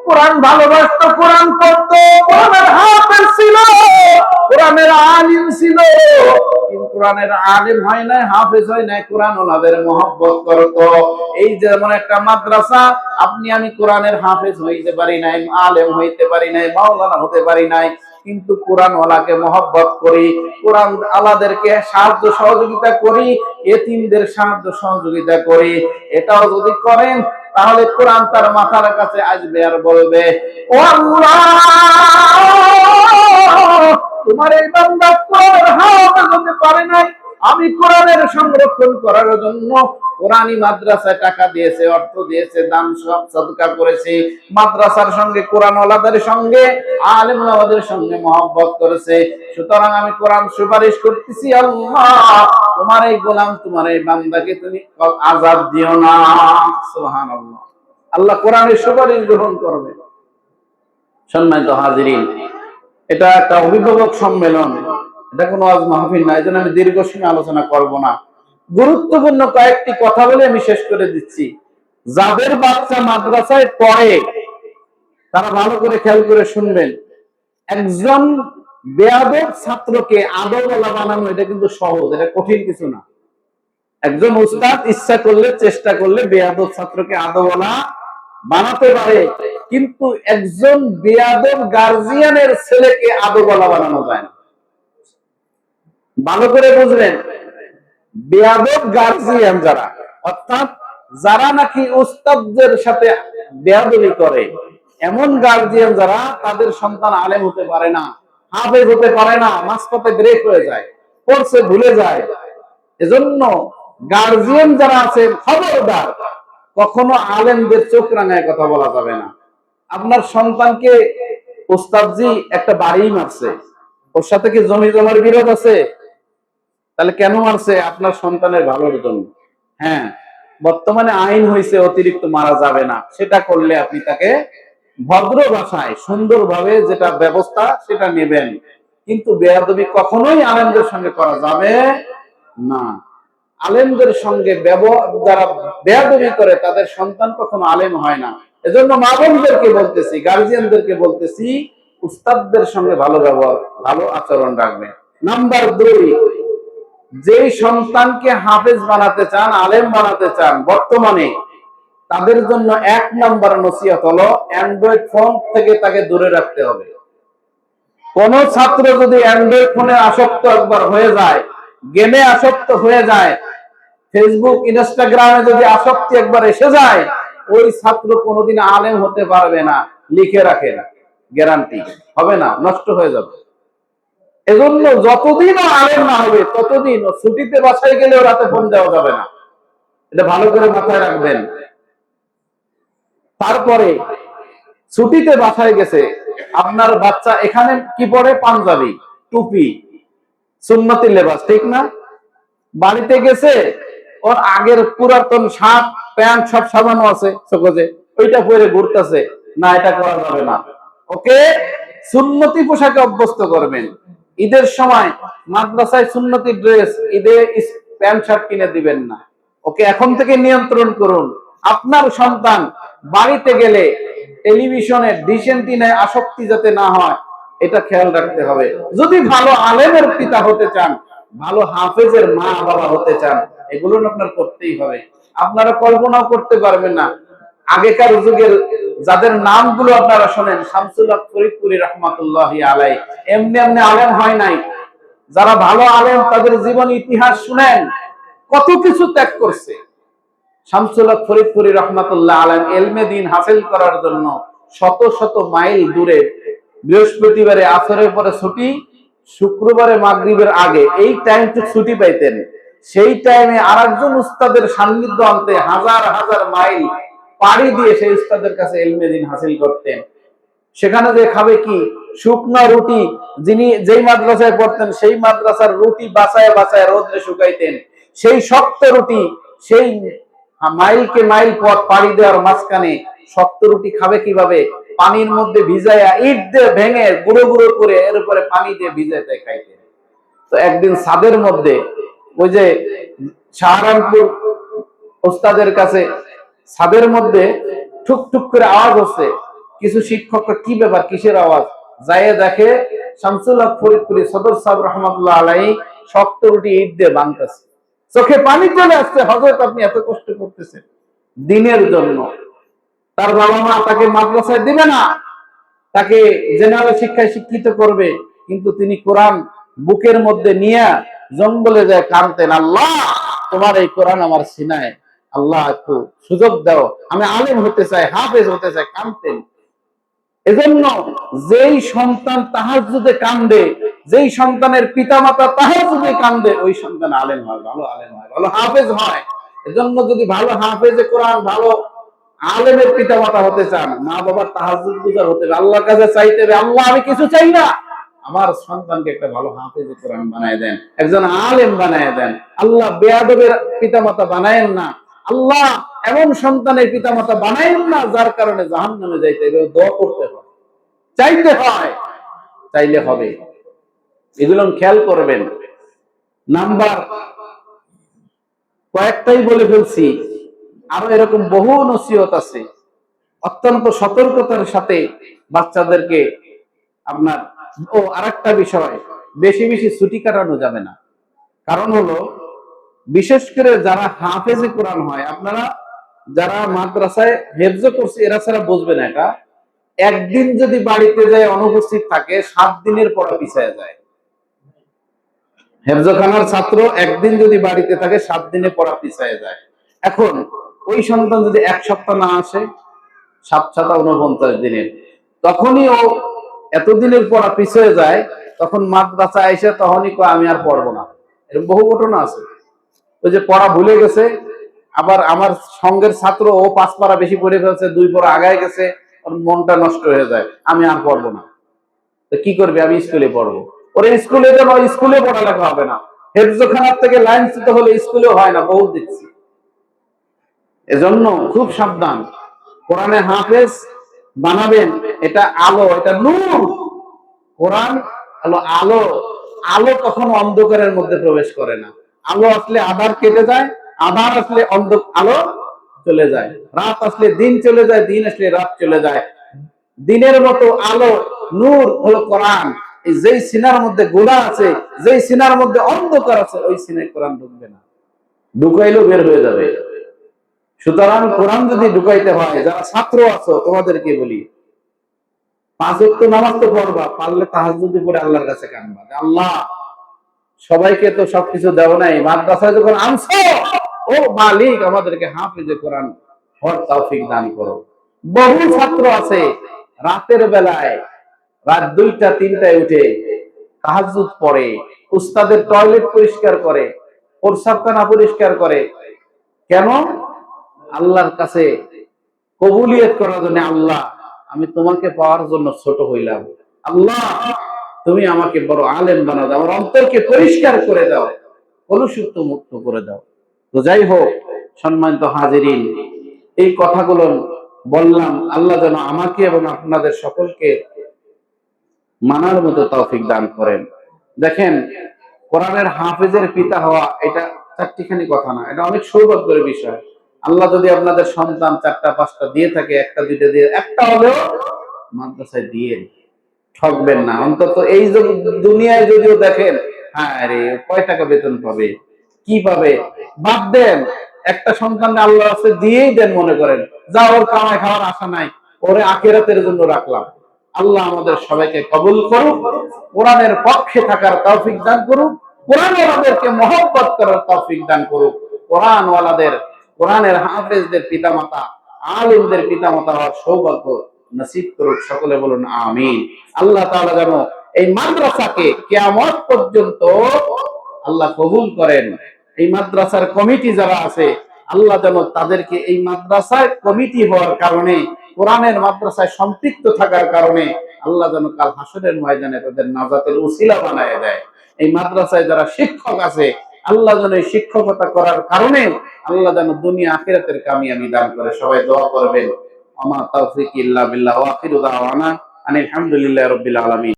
কোরআন ভালোবাসতো, কোরআন পড়তো, কোরআনের হাফেজ ছিল, কোরআনের আলিম ছিল, কিন্তু কোরআনের আলিম হয় নাই, হাফেজ হয় নাই, কোরআনওয়ালাদের মহব্বত করতো। এই যেমন একটা মাদ্রাসা, আপনি আমি কোরআনের হাফেজ হইতে পারি নাই, আলেম হইতে পারি নাই, মাওলানা হতে পারি নাই, কিন্তু কোরআনওয়ালাকে মহব্বত করি, কোরআন আলাদেরকে সাহায্য সহযোগিতা করি, এতিমদের সাহায্য সহযোগিতা করি, এটাও যদি করেন, তাহলে কোরআন তার মাথার কাছে আসবে আর বলবে, ও আল্লাহ, তোমার এই বান্দা কোরআনের হাফেজ হতে পারে নাই, আমি কোরআনের সংরক্ষণ করার জন্য কোরআনী মাদ্রাসায় টাকা দিয়েছে, অর্থ দিয়েছে, দান সব সদকা করেছে, মাদ্রাসার সঙ্গে, কোরআনওয়ালাদের সঙ্গে, আলেমওয়ালাদের সঙ্গে মহব্বত করেছে, সুতরাং আমি কোরআন সুপারিশ করতেছি, আল্লাহ তোমার এই গোলাম, তোমার এই বান্দাকে তুমি আযাব দিও না। সুবহানাল্লাহ। আল্লাহ কোরআনের সুপারিশ গ্রহণ করবে। সম্মানিত হাজিরিন, এটা একটা অভিভাবক সম্মেলন, এটা কোনো ওয়াজ মাহফিল না, এজন্য আমি দীর্ঘ সময় আলোচনা করব না। গুরুত্বপূর্ণ কয়েকটি কথা বলে আমি শেষ করে দিচ্ছি। যাদের বাচ্চা মাদ্রাসায় পড়ে, তারা ভালো করে খেয়াল করে শুনবেন। একজন বেয়াদব ছাত্রকে আদরওয়ালা বানানো, এটা কিন্তু সহজ, এটা কঠিন কিছু না। একজন উস্তাদ ইচ্ছা করলে, চেষ্টা করলে বেয়াদব ছাত্রকে আদরওয়ালা বানাতে পারে, কিন্তু একজন বেয়াদব গার্জিয়ানের ছেলেকে আদরওয়ালা বানানো যায় না। ভালো করে বুঝলেন, বেয়াদব গার্জিয়ান যারা, অর্থাৎ যারা নাকি উস্তাদদের সাথে বেয়াদবি করে, এমন গার্জিয়ান যারা, তাদের সন্তান আলেম হতে পারে না, হাফেজ হতে পারে না, মাঝপথে ব্রেক হয়ে যায়, পড়ছে ভুলে যায়। এজন্য গার্জিয়ান যারা আছেন, খবরদার, কখনো আলেমদের চোখ রাঙায় কথা বলা যাবে না। আপনার সন্তানকে উস্তাদজি একটা বাড়ি মারছে, ওর সাথে কি জমি জমার বিরোধ আছে? তাহলে কেন মারছে? আপনার সন্তানের ভালোর জন্য। হ্যাঁ, বর্তমানে আইন হয়েছে অতিরিক্ত মারা যাবে না, সেটা করলে আপনি তাকে ভদ্র ভাষায় সুন্দরভাবে যেটা ব্যবস্থা সেটা নেবেন, কিন্তু বেয়াদবি কখনোই আলেমদের সঙ্গে করা যাবে না। আলেমদের সঙ্গে যারা বেয়াদবি করে, তাদের সন্তান কখনো আলেম হয় না। এজন্য মা বোনদেরকে বলতেছি, গার্জিয়ানদেরকে বলতেছি, উস্তাদদের সঙ্গে ভালো ব্যবহার, ভালো আচরণ রাখবেন। নাম্বার 2, যেই সন্তানকে হাফেজ বানাতে চান, আলেম বানাতে চান, বর্তমানে তাদের জন্য 1 নম্বর নসিহত হলো অ্যান্ড্রয়েড ফোন থেকে তাকে দূরে রাখতে হবে। কোন ছাত্র যদি অ্যান্ড্রয়েড ফোনে আসক্ত একবার হয়ে যায়, গেমে আসক্ত হয়ে যায়, ফেসবুক ইনস্টাগ্রামে যদি আসক্তি একবার এসে যায়, ওই ছাত্র কোনোদিন আলেম হতে পারবে না। লিখে রাখেন, গ্যারান্টি হবে না, নষ্ট হয়ে যাবে। এজন্য যতদিন আলেম না হবে ততদিন ছুটিতে বাসায় গেলেও রাতে ফোন দেওয়া যাবে না। এটা ভালো করে মাথায় রাখবেন। তারপরে ছুটিতে বাসায় গেছে, আপনার বাচ্চা এখানে কি পরে? পাঞ্জাবি, টুপি, সুন্নতি লেবাস, ঠিক না? বাড়িতে গেছে, ওর আগের পুরাতন শার্ট প্যান্ট সব সাজানো আছে চোখে, ওইটা পরে ঘুরতেছে। না, এটা করা যাবে না। ওকে সুন্নতি পোশাকে অভ্যস্ত করবেন। ঈদের সময় মাদ্রাসায় সুন্নতি ড্রেস, ঈদে প্যান্ট শার্ট কিনে দিবেন না। ওকে এখন থেকে নিয়ন্ত্রণ করুন। আপনার সন্তান বাড়িতে গেলে টেলিভিশনে ডিশ এন্টিনায় আসক্তি যাতে না হয়, এটা খেয়াল রাখতে হবে। যদি ভালো আলেমের পিতা হতে চান, ভালো হাফেজের মা বাবা হতে চান, এগুলো আপনার করতেই হবে। আপনারা কল্পনাও করতে পারবেন না, আগেকার যুগের যাদের নামগুলো আপনারা শোনেন, শামসুল হক ফরিদপুরি রহমাতুল্লাহি আলাইহি এমনি এমনি আলেম হয় নাই। যারা ভালো আলেম তাদের জীবন ইতিহাস শুনেন, কত কিছু ত্যাগ করছে। শামসুল হক ফরিদপুরি রহমাতুল্লাহ আলাইহি ইলমে দ্বীন হাসিল করার জন্য শত শত মাইল দূরে, বৃহস্পতিবারে আসরের পরে ছুটি, শুক্রবারে মাগরিবের আগে এই টাইমটুকু ছুটি পাইতেন। সেই টাইমে আরেকজন উস্তাদের সান্নিধ্য আনতে হাজার হাজার মাইল পাড়ি দিয়ে সেই উস্তাদের কাছে ইলমে দ্বীন হাসিল করতেন। সেখানে যে খাবে কি? শুকনো রুটি। যিনি যেই মাদ্রাসায় পড়তেন সেই মাদ্রাসার রুটি বাছায় বাছায় রোদ্রে শুকাইতেন। সেই শক্ত রুটি, সেই মাইলকে মাইল পথ পাড়ি দেওয়ার মাঝখানে শক্ত রুটি খাবে কিভাবে? পানির মধ্যে ভিজাইয়া ইট দিয়ে ভেঙে গুঁড়ো গুঁড়ো করে এর উপরে পানি দিয়ে ভিজাইতে খাইতেন। তো একদিন ছাদের মধ্যে, ওই যে সাহারানপুর ওস্তাদের কাছে ছাদের মধ্যে ঠুক ঠুক করে আওয়াজ হচ্ছে। কিছু শিক্ষকরা কি ব্যাপার, কিসের আওয়াজ? যাইয়ে দেখে শামসুল হক ফরিদপুরি সদর সাহেব রহমাতুল্লাহ আলাইহি শক্ত রুটি ইট দিয়ে ভাঙতেছে। চোখে পানি চলে আসছে। হযরত, আপনি এত কষ্ট করতেছেন দিনের জন্য। তার বাবা মা তাকে মাদ্রাসায় দিবে না, তাকে জেনারেল শিক্ষায় শিক্ষিত করবে, কিন্তু তিনি কোরআন বুকের মধ্যে নিয়ে জঙ্গলে যায় কাঁদতেন, আল্লাহ তোমার এই কোরআন আমার সিনায়, আল্লাহ একটু সুযোগ দাও, আমি আলেম হতে চাই, হাফেজ হতে চাই, কাঁদতেন। এজন্য যেই সন্তান তাহাজ্জুদে কান্দে, যেই সন্তানের পিতা মাতা তাহাজ্জুদে কান্দে, ওই সন্তান আলেম হয়, ভালো আলেম হয়, ভালো হাফেজ হয়। এজন্য যদি ভালো হাফেজে কোরআন, ভালো আলেমের পিতা মাতা হতে চান, মা বাবার তাহাজ্জুদ গুজার হতে হবে, আল্লাহর কাছে চাইতে হবে, আল্লাহ আমি কিছু চাই না, আমার সন্তানকে একটা ভালো হাফেজে কোরআন বানায় দেন, একজন আলেম বানায় দেন। আল্লাহ বেয়াদবের পিতা মাতা বানায়েন না। আল্লাহ এমন সন্তানের পিতা মাতা বানায়েন না যার কারণে জাহান্নামে যাইতে হবে। দোয়া করতে হয়, চাইতে হয়, চাইলে হবে। এগুলো খেয়াল করবেন। নাম্বার কয়েকটাই বলে ফেলছি, আরো এরকম বহু নসিহত আছে। অত্যন্ত সতর্কতার সাথে বাচ্চাদেরকে আপনার, ও আরেকটা বিষয়, বেশি বেশি ছুটি কাটানো যাবে না। কারণ হলো, বিশেষ করে যারা হাফেজে কোরআন হয়, আপনারা যারা মাদ্রাসায় হেফজ করছে এরা ছাড়া বুঝবে না এটা। একদিন যদি বাড়িতে যায় অনুপস্থিত থাকে, 7 দিনের পড়া পিছায় যায়। হেফজখানার ছাত্র একদিন যদি বাড়িতে থাকে 7 দিনে পড়া পিছায় যায়। এখন ওই সন্তান যদি 1 সপ্তাহ না আসে, 7 7 49 দিনের, তখনই ও এতদিনের পড়া পিছিয়ে যায়। তখন মাদ্রাসা এসে তখনই কয় আমি আর পড়বো না। এরকম বহু ঘটনা আছে। ওই যে পড়া ভুলে গেছে, আবার আমার সঙ্গের ছাত্র ও 5 পারা বেশি পড়ে ফেলছে, 2 পারা আগায় গেছে, ওর মনটা নষ্ট হয়ে যায়, আমি আর পড়বো না। তো কি করবে? আমি স্কুলে পড়বো। ওরে স্কুলে দেবো, স্কুলে পড়ালেখা হবে না। হেফজখানার থেকে লাইনচ্যুত হলে স্কুলেও হয় না, বহু দেখছি। এজন্য খুব সাবধান। কোরআনে হাফেজ বানাবেন, এটা আলো, এটা নূর। কোরআন হলো আলো। আলো কখনো অন্ধকারের মধ্যে প্রবেশ করে না। আলো আসলে আধার কেটে যায়, আধার আসলে আলো চলে যায়, রাত আসলে দিন চলে যায়, দিন আসলে রাত চলে যায়। দিনের মতো আলো, নূর হলো কোরআন। যেই সিনার মধ্যে গুনাহ আছে, যেই সিনার মধ্যে অন্ধকার আছে, ওই সিনায় কোরআন ঢুকবে না, ঢুকাইলেও বের হয়ে যাবে। সুতরাং কোরআন যদি ঢুকাইতে হয়, যারা ছাত্র আছো তোমাদেরকে বলি, 5 ওয়াক্ত নামাজ তো পড়বা, পারলে তাহাজ্জুদ করে আল্লাহর কাছে কাঁদবা, আল্লাহ সবাইকে তো সবকিছু দেও নাই, মাদ্রাসায় যখন আনছো, ও মালিক আমাদেরকে হাফেজে কোরআন হওয়ার তৌফিক দান করো। বহু ছাত্র আছে রাতের বেলায়, রাত 2টা 3টায় উঠে তাহাজ্জুদ পড়ে, উস্তাদের টয়লেট পরিষ্কার করে, প্রস্রাবখানা পরিষ্কার করে। কেন? আল্লাহর কাছে কবুলিয়ত করার জন্য, আল্লাহ আমি তোমাকে পাওয়ার জন্য ছোট হইলাম, আল্লাহ তুমি আমাকে বড় আলেম বানাও দাও, আমার অন্তরকে পরিষ্কার করে দাও, কলুষিত মুক্ত করে দাও। তো যাই হোক, সম্মানিত হাজিরিন, এই কথাগুলো বললাম, আল্লাহ যেন আমাকে এবং আপনাদের সকলকে মানার মতো তৌফিক দান করেন। দেখেন, কোরআনের হাফেজের পিতা হওয়া এটা চারটিখানি কথা না, এটা অনেক সৌভাগ্যের বিষয়। আল্লাহ যদি আপনাদের সন্তান 4টা 5টা দিয়ে থাকে, 1টা 2টা দিয়ে, একটা হলেও মাদ্রাসায় দিয়ে ঠকবেন না। অন্তত এই দুনিয়ায় যদিও দেখেন, হ্যাঁ রে কয় টাকা বেতন পাবে, কি পাবে, বাদ দেন। একটা সন্তান আল্লাহ আছে দিয়েই দেন, মনে করেন যা ওর কামাই খাওয়ার আশা নাই, ওরে আখিরাতের জন্য রাখলাম। আল্লাহ আমাদের সবাইকে কবুল করুক, কোরআনের পক্ষে থাকার তৌফিক দান করুক, কোরআন ওয়ালাদেরকে মহব্বত করার তৌফিক দান করুক, কোরআন ওয়ালাদের, কোরআনের হাফেজদের পিতামাতা, আলিমদের পিতামাতা হওয়ার সৌভাগ্য নসিব করুক। সকলে বলুন আমিন। আল্লাহ তাআলা যেন এই মাদ্রাসাকে কিয়ামত পর্যন্ত আল্লাহ কবুল করেন। এই মাদ্রাসার কমিটি যারা আছে, আল্লাহ যেন তাদেরকে এই মাদ্রাসার কমিটি হওয়ার কারণে, কোরআনের মাদ্রাসায় সম্পৃক্ত থাকার কারণে আল্লাহ যেন কাল হাসরের ময়দানে তাদের নাজাতের উসিলা বানায় দেয়। এই মাদ্রাসায় যারা শিক্ষক আছে, আল্লাহ যেন এই শিক্ষকতা করার কারণে আল্লাহ যেন দুনিয়া আখিরাতের কামিয়াবি দান করে। সবাই দোয়া করবেন। আমা তাওফিক ইল্লা বিল্লাহ, ওয়া আখিরু দাওয়ানা আনিল হামদুলিল্লাহি রাব্বিল আলামিন।